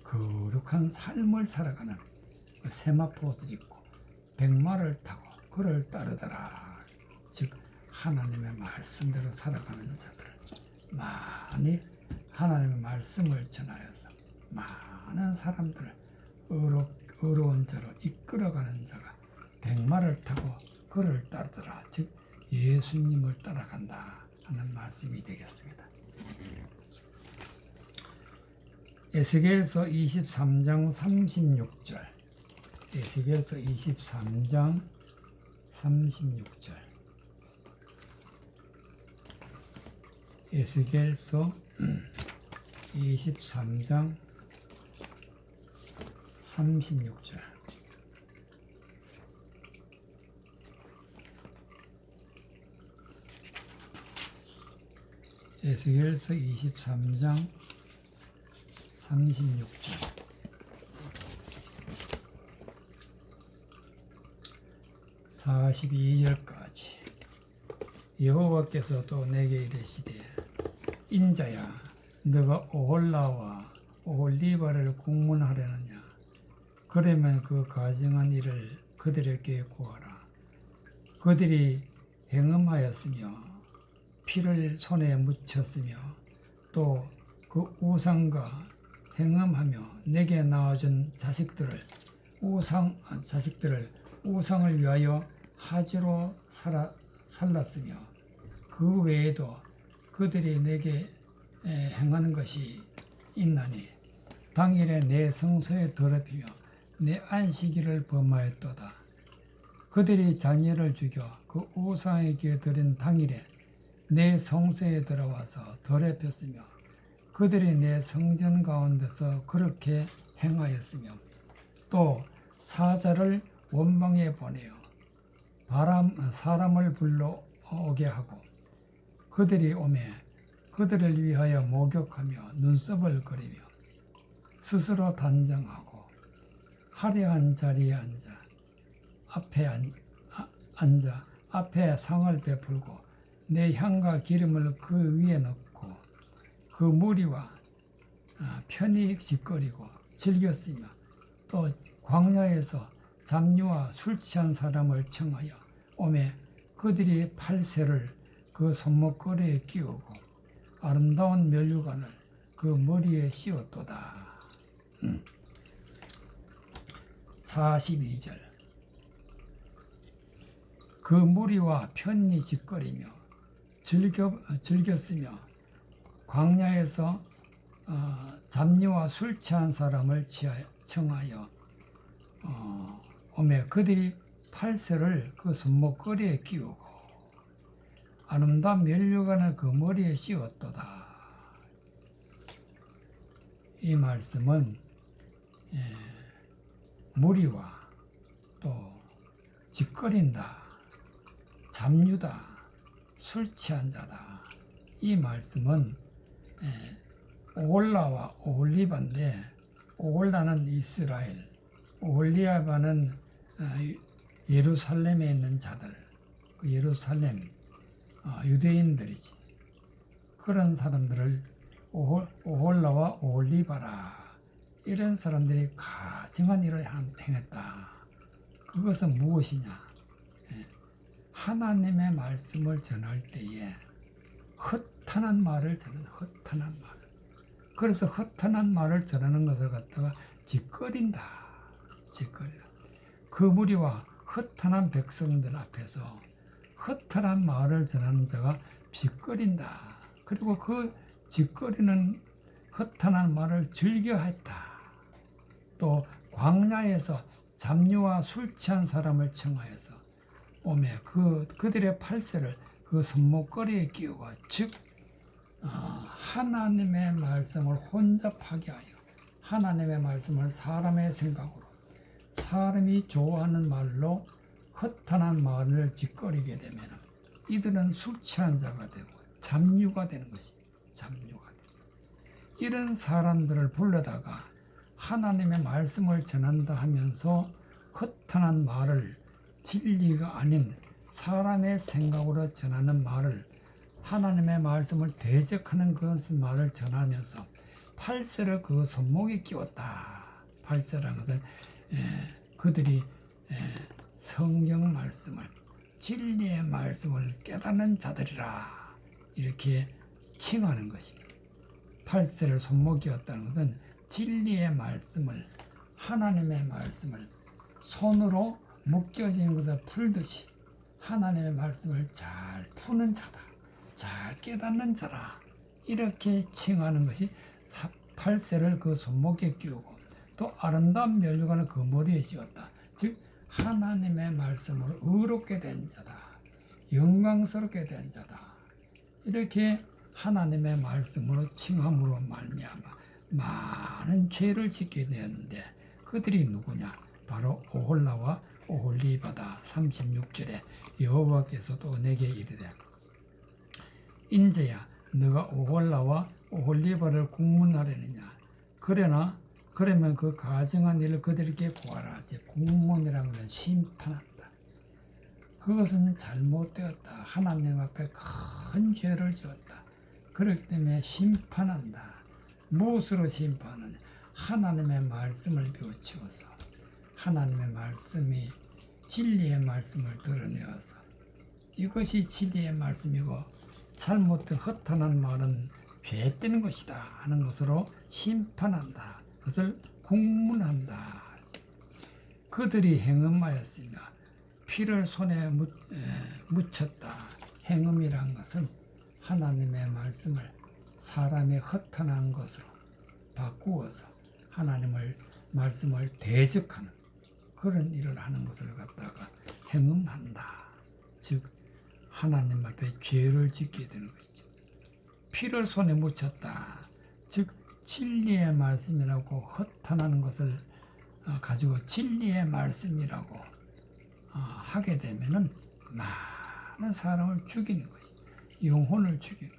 거룩한 삶을 살아가는 세마포들 있고 백마를 타고 그를 따르더라. 즉 하나님의 말씀대로 살아가는 자들, 많이 하나님의 말씀을 전하여서 많은 사람들을 의로운 자로 이끌어가는 자가 백마를 타고 그를 따르더라. 즉 예수님을 따라간다 하는 말씀이 되겠습니다. 에스겔서 23장 36절, 에스겔서 23장 36절, 에스겔서 23장 36절. 에스겔서 23장 36절. (42절까지) 여호와께서 또 내게 이르시되 인자야 너가 오홀라와 오홀리바를 공문하려느냐. 그러면 그 가증한 일을 그들에게 구하라. 그들이 행음하였으며 피를 손에 묻혔으며 또 그 우상과 행음하며 내게 낳아준 자식들을 우상을 위하여 하지로 살랐으며 그 외에도 그들이 내게 행하는 것이 있나니 당일에 내 성소에 더럽히며 내 안식일을 범하였도다. 그들이 자녀를 죽여 그 우상에게 드린 당일에 내 성소에 들어와서 더럽혔으며 그들이 내 성전 가운데서 그렇게 행하였으며 또 사자를 원방에 보내어 사람을 불러오게 하고 그들이 오매 그들을 위하여 목욕하며 눈썹을 그리며 스스로 단정하고 화려한 자리에 앉아 앞에 상을 베풀고 내 향과 기름을 그 위에 넣고 그 무리와 편히 짓거리고 즐겼으며 또 광야에서 잡류와 술 취한 사람을 청하여 오매 그들이 팔새를 그 손목걸이에 끼우고 아름다운 면류관을 그 머리에 씌웠도다. 42절 그 무리와 편히 짓거리며 즐겼으며 광야에서 잡류와 술 취한 사람을 청하여 오매 그들이 팔새를 그 손목걸이에 끼우고 아름다운 면류관을 그 머리에 씌웠도다. 이 말씀은 무리와 또 짓거린다, 잡류다, 술 취한 자다. 이 말씀은 오홀라와 오홀리바인데 오홀라는 이스라엘, 오홀리바는 예루살렘에 있는 자들, 그 예루살렘 유대인들이지. 그런 사람들을 오홀라와 오홀리바라, 이런 사람들이 가증한 일을 행했다. 그것은 무엇이냐? 하나님의 말씀을 전할 때에 허탄한 말을 전하는, 허탄한 말. 그래서 허탄한 말을 전하는 것을 갖다가 짓거린다. 짓거린다. 그 무리와 허탄한 백성들 앞에서 허탄한 말을 전하는 자가 짓거린다. 그리고 그 짓거리는 허탄한 말을 즐겨했다. 또 광야에서 잡류와 술 취한 사람을 청하여서 오매 그들의 팔새를 그 손목걸이에 끼우고, 즉 하나님의 말씀을 혼잡하게 하여 하나님의 말씀을 사람의 생각으로, 사람이 좋아하는 말로 허탄한 말을 짓거리게 되면 이들은 술 취한 자가 되고 잡류가 되는 것입니다. 잡류가 되는. 이런 사람들을 불러다가 하나님의 말씀을 전한다 하면서 허탄한 말을, 진리가 아닌 사람의 생각으로 전하는 말을, 하나님의 말씀을 대적하는 그 말을 전하면서 팔세를 그 손목에 끼웠다. 팔세라는 것은 그들이 성경 말씀을, 진리의 말씀을 깨닫는 자들이라 이렇게 칭하는 것입니다. 팔세를 손목에 끼웠다는 것은 진리의 말씀을, 하나님의 말씀을 손으로 묶여진 것을 풀듯이 하나님의 말씀을 잘 푸는 자다, 잘 깨닫는 자라 이렇게 칭하는 것이 팔세를 그 손목에 끼우고 또 아름다운 면류관을 그 머리에 씌웠다. 즉 하나님의 말씀으로 의롭게 된 자다, 영광스럽게 된 자다, 이렇게 하나님의 말씀으로 칭함으로 말미암아 많은 죄를 짓게 되었는데 그들이 누구냐? 바로 오홀라와 오홀리바다. 36절에 여호와께서도 내게 이르되 인자야 너가 오홀라와 오홀리바를 국문하려느냐? 그러면 그 가정한 일을 그들에게 구하라. 즉 국문이라는 것은 심판한다. 그것은 잘못되었다. 하나님 앞에 큰 죄를 지었다. 그렇기 때문에 심판한다. 무엇으로 심판하느냐? 하나님의 말씀을 비우치워서 하나님의 말씀이 진리의 말씀을 드러내어서 이것이 진리의 말씀이고 잘못된 허탄한 말은 죄되는 것이다 하는 것으로 심판한다. 그것을 국문한다. 그들이 행음하였으며 피를 손에 묻혔다. 행음이란 것은 하나님의 말씀을 사람의 허탄한 것으로 바꾸어서 하나님의 말씀을 대적하는 그런 일을 하는 것을 갖다가 행음한다. 즉 하나님 앞에 죄를 짓게 되는 것이죠. 피를 손에 묻혔다. 즉 진리의 말씀이라고 허탄한 것을 가지고 진리의 말씀이라고 하게 되면은 많은 사람을 죽이는 것이죠. 영혼을 죽이는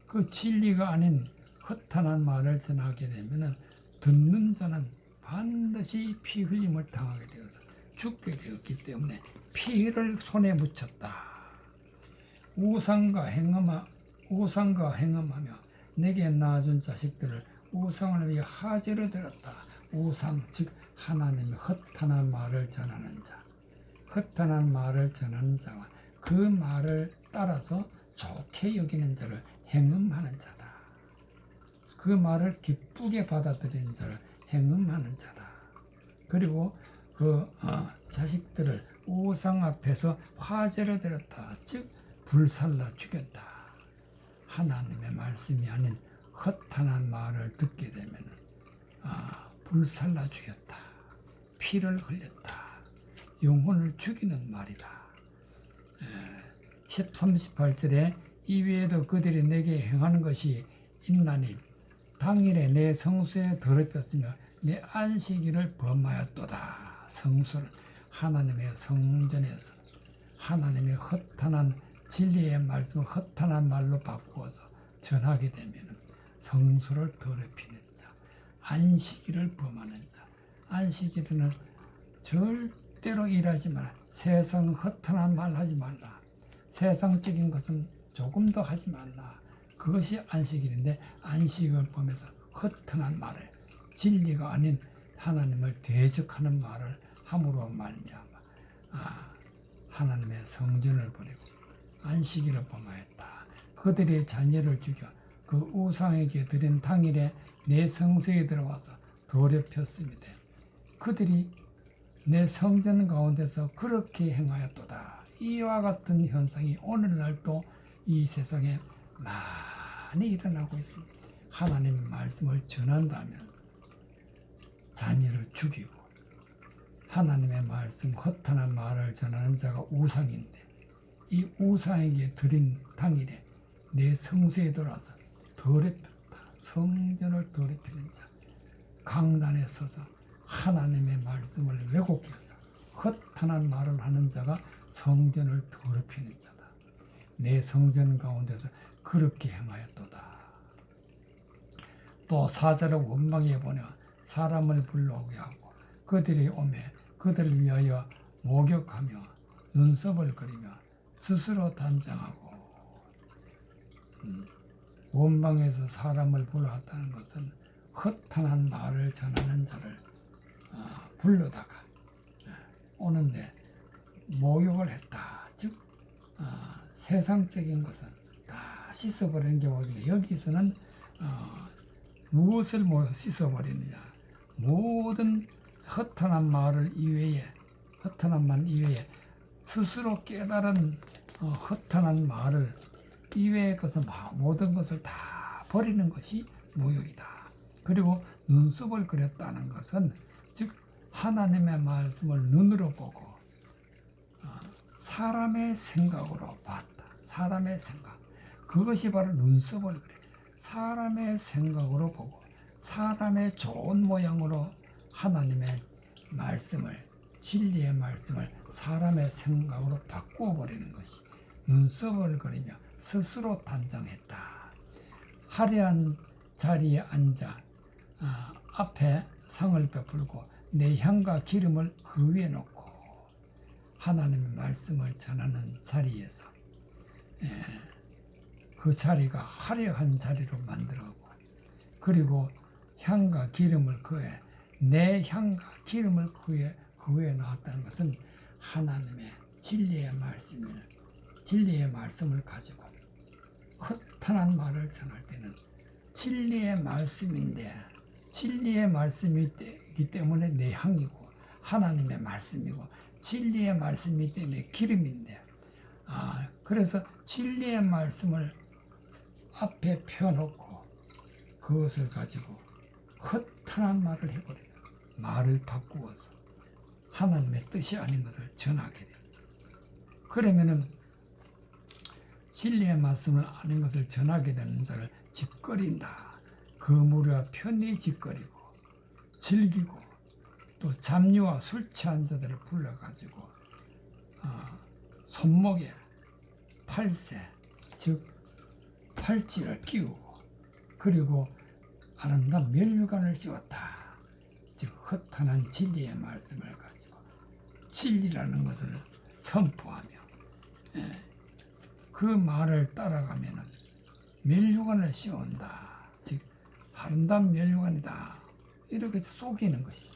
그 진리가 아닌 허탄한 말을 전하게 되면은 듣는 자는 반드시 피 흘림을 당하게 되어서 죽게 되었기 때문에 피를 손에 묻혔다. 우상과 행음하며 내게 낳아준 자식들을 우상을 위해 화제로 들었다. 우상 즉 하나님의 허탄한 말을 전하는 자, 허탄한 말을 전하는 자와 그 말을 따라서 좋게 여기는 자를 행음하는 자다. 그 말을 기쁘게 받아들이는 자를 행음하는 자다. 그리고 그 자식들을 우상 앞에서 화제로 들었다. 즉 불살라 죽였다. 하나님의 말씀이 아닌 허탄한 말을 듣게 되면 불살라 죽였다. 피를 흘렸다. 영혼을 죽이는 말이다. 38절에 이외에도 그들이 내게 행하는 것이 있나니 당일에 내 성소에 더럽혔으며 내 안식일을 범하였도다. 성소를 하나님의 성전에서 하나님의 허탄한 진리의 말씀을 허탄한 말로 바꾸어서 전하게 되면 성소를 더럽히는 자, 안식일을 범하는 자. 안식일에는 절대로 일하지 마라. 세상 허탄한 말 하지 말라. 세상적인 것은 조금도 하지 말라. 그것이 안식일인데 안식을 보면서 허탄한 말을, 진리가 아닌 하나님을 대적하는 말을 함으로 말미암아 하나님의 성전을 버리고 안식일을 범하였다. 그들의 자녀를 죽여 그 우상에게 드린 당일에 내 성소에 들어와서 더럽혔습니다. 그들이 내 성전 가운데서 그렇게 행하였도다. 이와 같은 현상이 오늘날도 이 세상에 많이 일어나고 있습니다. 하나님의 말씀을 전한다면서 자녀를 죽이고 하나님의 말씀 허탄한 말을 전하는 자가 우상인데 이 우상에게 드린 당일에 내 성소에 들어와서 더럽혔다. 성전을 더럽히는 자, 강단에 서서 하나님의 말씀을 왜곡해서 허탄한 말을 하는 자가 성전을 더럽히는 자다. 내 성전 가운데서 그렇게 행하였도다. 또 사자를 원망해 보내 사람을 불러오게 하고 그들이 오매 그들을 위하여 목욕하며 눈썹을 그리며 스스로 단장하고. 원방에서 사람을 불러왔다는 것은 허탄한 말을 전하는 자를 불러다가 오는데 목욕을 했다. 즉 세상적인 것은 다 씻어버리는 경우인데 여기서는 무엇을 씻어버리느냐. 모든 허탄한 말을 이외에 허탄한 말 이외에 스스로 깨달은 허탄한 말을 이외의 것은 모든 것을 다 버리는 것이 목욕이다. 그리고 눈썹을 그렸다는 것은 즉 하나님의 말씀을 눈으로 보고 사람의 생각으로 봤다. 사람의 생각. 그것이 바로 눈썹을 그려. 사람의 생각으로 보고 사람의 좋은 모양으로 하나님의 말씀을 진리의 말씀을 사람의 생각으로 바꾸어 버리는 것이 눈썹을 그리며 스스로 단장했다. 화려한 자리에 앉아 앞에 상을 베풀고 내 향과 기름을 그 위에 놓고 하나님의 말씀을 전하는 자리에서 그 자리가 화려한 자리로 만들었고 그리고 향과 기름을 그에 내 향과 기름을 그 위에 놓았다는 것은 하나님의 진리의 말씀을 가지고 허탄한 말을 전할 때는 진리의 말씀인데 진리의 말씀이기 때문에 내 향이고 하나님의 말씀이고 진리의 말씀이기 때문에 기름인데 그래서 진리의 말씀을 앞에 펴놓고 그것을 가지고 허탄한 말을 해버려요. 말을 바꾸어서 하나님의 뜻이 아닌 것을 전하게 돼요. 그러면은 진리의 말씀을 아는 것을 전하게 되는 자를 짓거린다. 그 무리와 편히 짓거리고 즐기고 또 잡류와 술 취한 자들을 불러가지고 손목에 팔세 즉 팔찌를 끼우고 그리고 아름다운 면류관을 씌웠다. 즉 허탄한 진리의 말씀을 가지고 진리라는 것을 선포하며 그 말을 따라가면은 면류관을 씌운다. 즉 아름다운 면류관이다. 이렇게 속이는 것이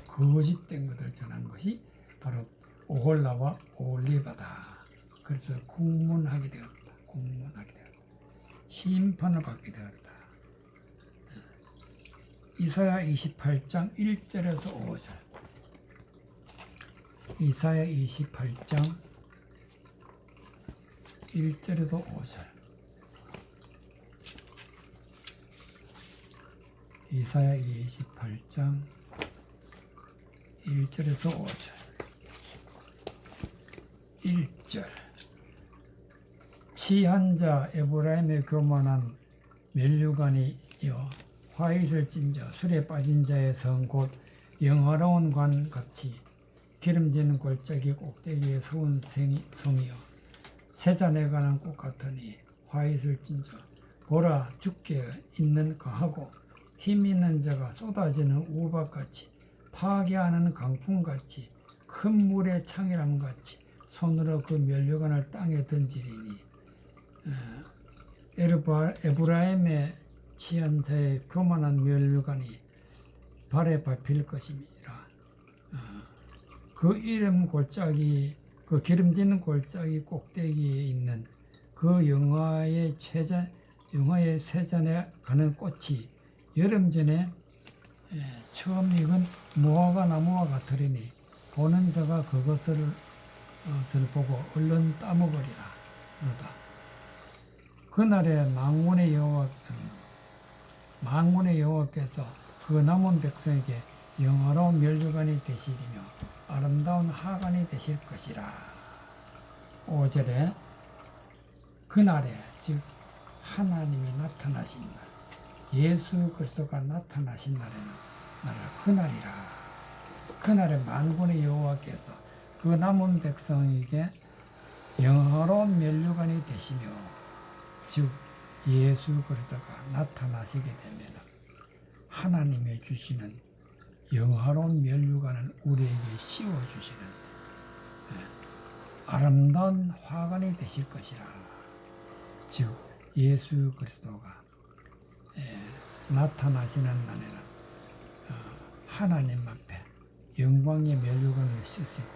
거짓된 것을 전한 것이 바로 오홀라와 오홀리바다. 그래서 국문하게 되었다. 심판을 받게 되었다. 이사야 28장 1절에서 5절. 이사야 28장 1절에서 5절. 이사야 28장 1절에서 5절. 1절. 취한 자 에브라임의 교만한 면류관이여 화잇을 찐 자 술에 빠진 자의 성 곧 영화로운 관 같이 기름진 골짜기 꼭대기에 서운 성이여 세잔에 관한 꽃 같으니 화잇을 찐 자 보라 죽게 있는 가하고 힘 있는 자가 쏟아지는 우박같이 파괴하는 강풍같이 큰 물의 창이람같이 손으로 그 면류관을 땅에 던지리니 에브라임의 취한 자의 교만한 면류관이 발에 밟힐 것임이라. 그 이름 골짜기 그 기름진 골짜기 꼭대기에 있는 그 영화의 세잔에 가는 꽃이 여름 전에 처음 익은 무화과 나무와 같으리니 보는 자가 그것을 보고 얼른 따먹으리라. 그러다. 그날에 만군의 여호와께서 그 남은 백성에게 영화로운 면류관이 되시리며 아름다운 하관이 되실 것이라. 5절에 그날에 즉 하나님이 나타나신 날 예수 그리스도가 나타나신 날에는 그날이라. 그날에 만군의 여호와께서 그 남은 백성에게 영화로운 면류관이 되시며 즉 예수 그리스도가 나타나시게 되면 하나님의 주시는 영화로운 면류관을 우리에게 씌워주시는 아름다운 화관이 되실 것이라. 즉 예수 그리스도가 나타나시는 날에는 하나님 앞에 영광의 면류관을 쓰시고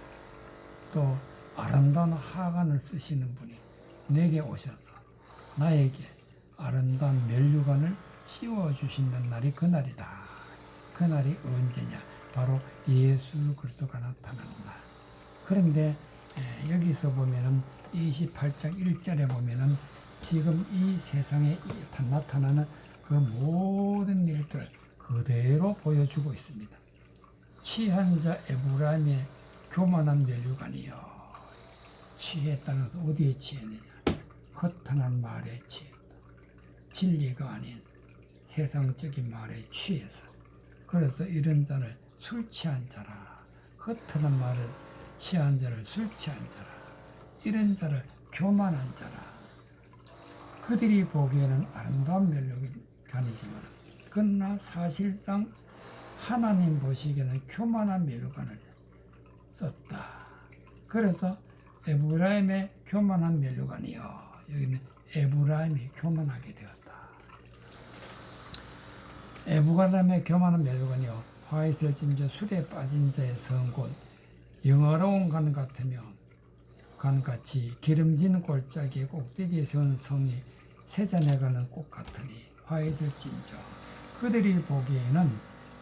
또 아름다운 화관을 쓰시는 분이 내게 오셔서 나에게 아름다운 면류관을 씌워주시는 날이 그날이다. 그날이 언제냐? 바로 예수 그리스도가 나타나는 날. 그런데 여기서 보면은 28장 1절에 보면은 지금 이 세상에 나타나는 그 모든 일들을 그대로 보여주고 있습니다. 취한 자 에브라임의 교만한 면류관이여. 취했다는 것은 어디에 취했느냐? 허탄한 말에 취했다. 진리가 아닌 세상적인 말에 취해서. 그래서 이런 자를 술 취한 자라. 허탄한 말을 취한 자를 술 취한 자라. 이런 자를 교만한 자라. 그들이 보기에는 아름다운 면류관이지만 그러나 사실상 하나님 보시기에는 교만한 면류관을 썼다. 그래서 에브라임의 교만한 면류관이요. 여기는 에브라임이 교만하게 되었다. 에브라임의 교만한 면류관이요. 화이슬 진저 술에 빠진 자의 성곧 영화로운 관 같으며 관같이 기름진 골짜기에 꼭대기에 세운 성이 세잔해가는 꽃 같으니 화이슬 진저 그들이 보기에는